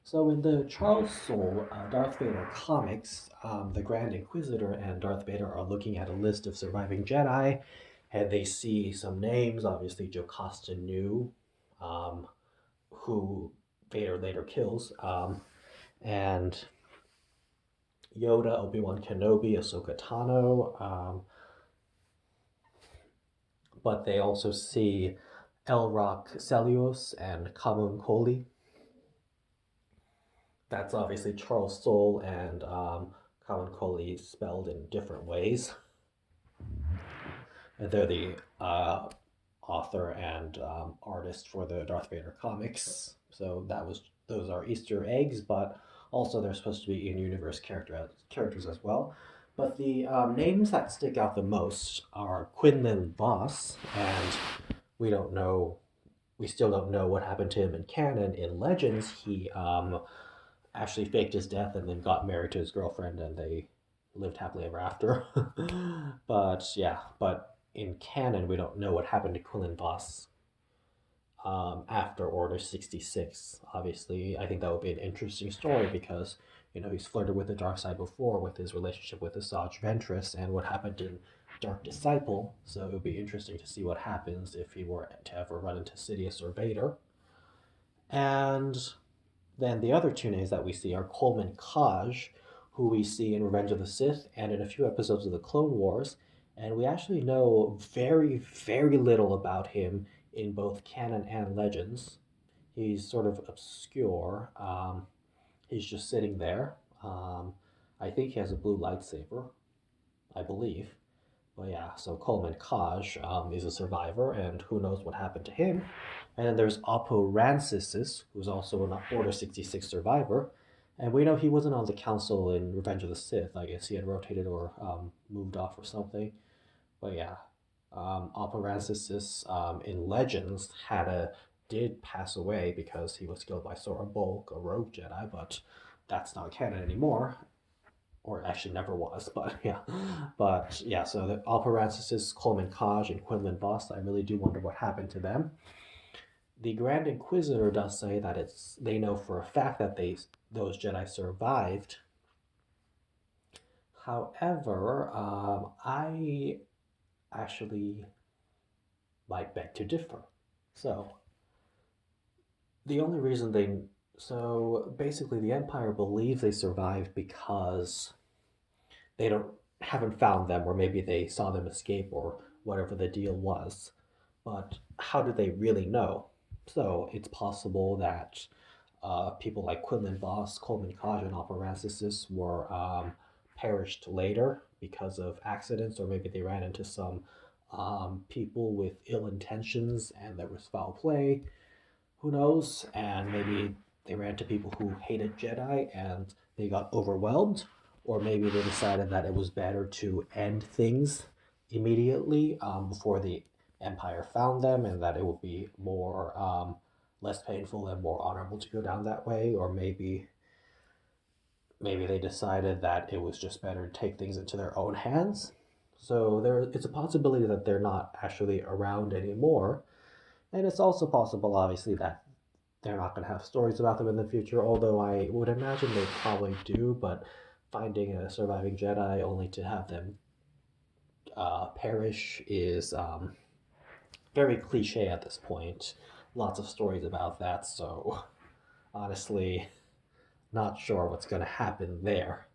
So in the Charles Soule Darth Vader comics, the Grand Inquisitor and Darth Vader are looking at a list of surviving Jedi, and they see some names. Obviously, Jocasta Nu, um, who Vader later kills, and Yoda, Obi-Wan Kenobi, Ahsoka Tano. But they also see Elrock Celios and Kamun Koli. That's obviously Charles Soule and Coleman Kcajc spelled in different ways. And they're the author and artist for the Darth Vader comics. So those are Easter eggs, but also they're supposed to be in-universe characters as well. But the names that stick out the most are Quinlan Voss, and we don't know, we still don't know what happened to him in canon. In Legends, he actually faked his death and then got married to his girlfriend and they lived happily ever after. But yeah, but in canon, we don't know what happened to Quillen Voss after Order 66. Obviously, I think that would be an interesting story because, he's flirted with the dark side before with his relationship with Asajj Ventress and what happened in Dark Disciple. So it would be interesting to see what happens if he were to ever run into Sidious or Vader. And then the other two names that we see are Coleman Kcajc, who we see in Revenge of the Sith and in a few episodes of the Clone Wars, and we actually know very, very little about him in both canon and legends. He's sort of obscure. He's just sitting there. I think he has a blue lightsaber, I believe. But yeah, so Coleman Kcajc is a survivor, and who knows what happened to him. And then there's Oppo Rancisis, who's also an Order 66 survivor. And we know he wasn't on the council in Revenge of the Sith. I guess he had rotated or moved off or something. But yeah, Oppo Rancisis in Legends did pass away because he was killed by Sora Bulk, a rogue Jedi, but that's not canon anymore, or actually never was, but yeah. But yeah, so the Alparasis, Coleman Kcajc, and Quinlan Voss, I really do wonder what happened to them. The Grand Inquisitor does say that they know for a fact that those Jedi survived. However, I actually might beg to differ. So the only reason they so basically the Empire believes they survived because they don't haven't found them, or maybe they saw them escape, or whatever the deal was. But how do they really know? So it's possible that people like Quinlan Voss, Coleman Kcajc, and Oppo Rancisis were perished later because of accidents, or maybe they ran into some people with ill intentions and there was foul play. Who knows? And maybe they ran into people who hated Jedi and they got overwhelmed, or maybe they decided that it was better to end things immediately before the Empire found them, and that it would be more less painful and more honorable to go down that way, or maybe they decided that it was just better to take things into their own hands. So it's a possibility that they're not actually around anymore, and it's also possible, obviously, that they're not going to have stories about them in the future, although I would imagine they probably do, but finding a surviving Jedi only to have them perish is very cliche at this point. Lots of stories about that, so honestly, not sure what's going to happen there.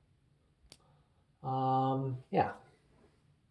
Yeah,